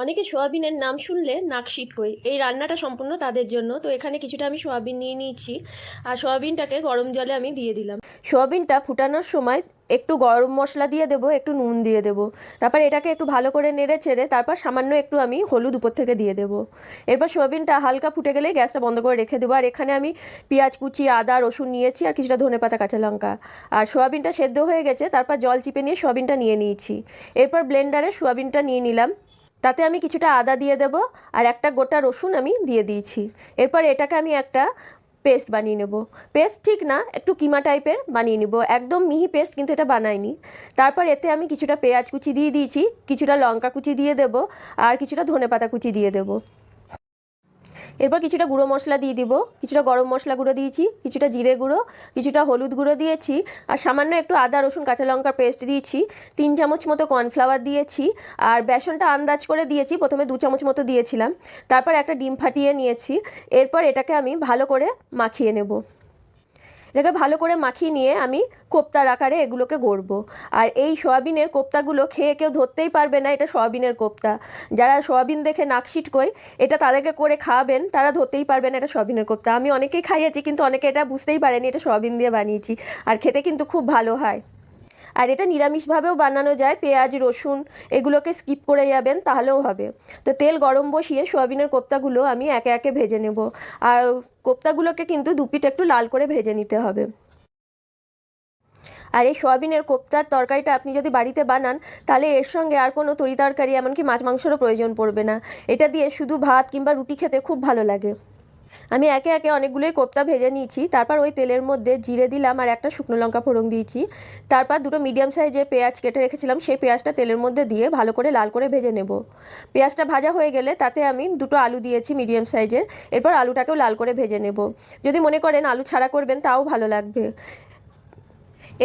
অনেকে সোয়াবিনের নাম শুনলে নাক সিটকোয়। এই রান্নাটা সম্পূর্ণ তাদের জন্য। তো এখানে কিছুটা আমি সোয়াবিন নিয়ে নিয়েছি, আর সোয়াবিনটাকে গরম জলে আমি দিয়ে দিলাম। সোয়াবিনটা ফুটানোর সময় একটু গরম মশলা দিয়ে দেবো, একটু নুন দিয়ে দেবো। তারপর এটাকে একটু ভালো করে নেড়ে চেড়ে তারপর সামান্য একটু আমি হলুদ উপর থেকে দিয়ে দেবো। এরপর সোয়াবিনটা হালকা ফুটে গেলেই গ্যাসটা বন্ধ করে রেখে দেবো। আর এখানে আমি পেঁয়াজ কুচি, আদা, রসুন নিয়েছি, আর কিছুটা ধনেপাতা, কাঁচা লঙ্কা। আর সোয়াবিনটা সেদ্ধ হয়ে গেছে, তারপর জল চিপে নিয়ে সোয়াবিনটা নিয়ে নিয়েছি। এরপর ব্লেন্ডারে সোয়াবিনটা নিয়ে নিলাম, তাতে আমি কিছুটা আদা দিয়ে দেবো, আর একটা গোটা রসুন আমি দিয়ে দিয়েছি। এরপর এটাকে আমি একটা পেস্ট বানিয়ে নেব। পেস্ট ঠিক না, একটু কিমা টাইপের বানিয়ে নেব, একদম মিহি পেস্ট কিন্তু এটা বানাইনি। তারপর এতে আমি কিছুটা পেঁয়াজ কুচি দিয়ে দিয়েছি, কিছুটা লঙ্কা কুচি দিয়ে দেবো, আর কিছুটা ধনেপাতা কুচি দিয়ে দেবো। এরপর কিছুটা গুঁড়ো মশলা দিয়ে দিব, কিছুটা গরম মশলা গুঁড়ো দিয়েছি, কিছুটা জিরে গুঁড়ো, কিছুটা হলুদ গুঁড়ো দিয়েছি, আর সামান্য একটু আদা রসুন কাঁচা লঙ্কার পেস্ট দিয়েছি, 3 চামচ মতো কর্নফ্লাওয়ার দিয়েছি, আর বেসনটা আন্দাজ করে দিয়েছি, প্রথমে 2 চামচ মতো দিয়েছিলাম। তারপর একটা ডিম ফাটিয়ে নিয়েছি। এরপর এটাকে আমি ভালো করে মাখিয়ে নেব। এটাকে ভালো করে মাখিয়ে নিয়ে আমি কোপ্তার আকারে এগুলোকে গড়বো। আর এই সয়াবিনের কোপ্তাগুলো খেয়ে কেউ ধরতেই পারবে না এটা সয়াবিনের কোপ্তা। যারা সয়াবিন দেখে নাক সিটকোয়, এটা তাদেরকে করে খাওয়াবেন, তারা ধরতেই পারবে না এটা সয়াবিনের কোপ্তা। আমি অনেকেই খাইয়েছি, কিন্তু অনেকে এটা বুঝতেই পারেনি এটা সয়াবিন দিয়ে বানিয়েছি। আর খেতে কিন্তু খুব ভালো হয়। আর এটা নিরামিষভাবেও বানানো যায়, পেঁয়াজ রসুন এগুলোকে স্কিপ করে যাবেন তাহলেও হবে। তো তেল গরম বসিয়ে সোয়াবিনের কোপ্তাগুলো আমি একে একে ভেজে নেব। আর কোপ্তাগুলোকে কিন্তু দুপিট একটু লাল করে ভেজে নিতে হবে। আর এই সোয়াবিনের কোপ্তার তরকারিটা আপনি যদি বাড়িতে বানান, তাহলে এর সঙ্গে আর কোনো তরি তরকারি এমনকি মাছ মাংসেরও প্রয়োজন পড়বে না। এটা দিয়ে শুধু ভাত কিংবা রুটি খেতে খুব ভালো লাগে। আমি একে একে অনেকগুলোই কোপ্তা ভেজে নিয়েছি। তারপর ওই তেলের মধ্যে জিরে দিলাম, আর একটা শুকনো লঙ্কা ফোড়ন দিয়েছি। তারপর দুটো মিডিয়াম সাইজের পেঁয়াজ কেটে রেখেছিলাম, সেই পেঁয়াজটা তেলের মধ্যে দিয়ে ভালো করে লাল করে ভেজে নেব। পেঁয়াজটা ভাজা হয়ে গেলে তাতে আমি দুটো আলু দিয়েছি মিডিয়াম সাইজের। এরপর আলুটাকেও লাল করে ভেজে নেব। যদি মনে করেন আলু ছাড়া করবেন তাও ভালো লাগবে।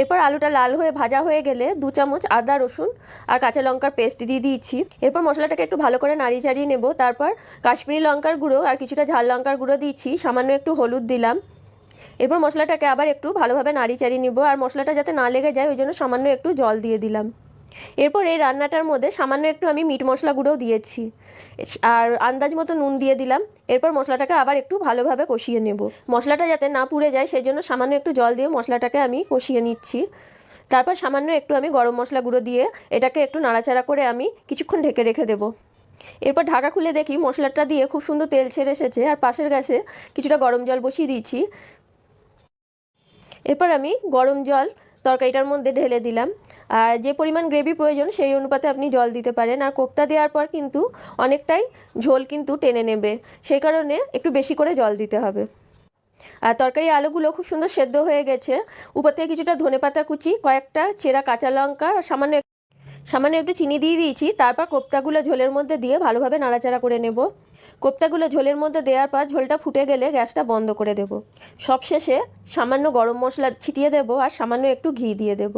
এরপর আলুটা লাল হয়ে ভাজা হয়ে গেলে 2 চামচ আদা রসুন আর কাঁচা লঙ্কার পেস্ট দিয়ে দিয়েছি। এরপর মশলাটাকে একটু ভালো করে নাড়িয়ে চাড়িয়ে নেব। তারপর কাশ্মীরি লঙ্কার গুঁড়ো আর কিছুটা ঝাল লঙ্কার গুঁড়ো দিয়েছি, সামান্য একটু হলুদ দিলাম। এরপর মশলাটাকে আবার একটু ভালোভাবে নাড়িয়ে চাড়িয়ে নেব, আর মশলাটা যাতে না লেগে যায় ওই জন্য সামান্য একটু জল দিয়ে দিলাম। এরপর এই রান্নাটার মধ্যে সামান্য একটু আমি মিট মশলা গুঁড়োও দিয়েছি, আর আন্দাজ মতো নুন দিয়ে দিলাম। এরপর মশলাটাকে আবার একটু ভালোভাবে কষিয়ে নেব। মশলাটা যাতে না পুড়ে যায় সেই জন্য সামান্য একটু জল দিয়ে মশলাটাকে আমি কষিয়ে নিচ্ছি। তারপর সামান্য একটু আমি গরম মশলা গুঁড়ো দিয়ে এটাকে একটু নাড়াচাড়া করে আমি কিছুক্ষণ ঢেকে রেখে দেবো। এরপর ঢাকা খুলে দেখি মশলাটা দিয়ে খুব সুন্দর তেল ছেড়ে এসেছে, আর পাশের গ্যাসে কিছুটা গরম জল বসিয়ে দিয়েছি। এরপর আমি গরম জল তরকারিটার মধ্যে ঢেলে দিলাম, আর যে পরিমাণ গ্রেভি প্রয়োজন সেই অনুপাতে আপনি জল দিতে পারেন। আর কোপ্তা দেওয়ার পর কিন্তু অনেকটাই ঝোল কিন্তু টেনে নেবে, সেই কারণে একটু বেশি করে জল দিতে হবে। আর তরকারি আলুগুলো খুব সুন্দর সেদ্ধ হয়ে গেছে। উপর থেকে কিছুটা ধনেপাতা কুচি, কয়েকটা চেরা কাঁচা লঙ্কা, আর সামান্য একটু চিনি দিয়ে দিয়েছি। তারপর কোপ্তাগুলো ঝোলের মধ্যে দিয়ে ভালোভাবে নাড়াচাড়া করে নেব। কোপ্তাগুলো ঝোলের মধ্যে দেওয়ার পর ঝোলটা ফুটে গেলে গ্যাসটা বন্ধ করে দেব। সবশেষে সামান্য গরম মশলা ছিটিয়ে দেব, আর সামান্য একটু ঘি দিয়ে দেব।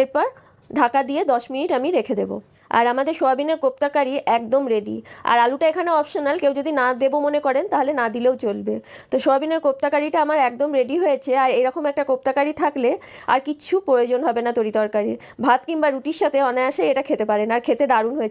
এরপর ঢাকা দিয়ে 10 মিনিট আমি রেখে দেব। আর আমাদের সোয়াবিনের কোপ্তা কারি একদম রেডি। আর আলুটা এখানে অপশনাল, কেউ যদি না দেবো মনে করেন তাহলে না দিলেও চলবে। তো সোয়াবিনের কোপ্তা কারিটা আমার একদম রেডি হয়েছে। আর এরকম একটা কোপ্তা কারি থাকলে আর কিচ্ছু প্রয়োজন হবে না তরি তরকারির। ভাত কিংবা রুটির সাথে অনায়াসে এটা খেতে পারেন, আর খেতে দারুণ হয়েছে।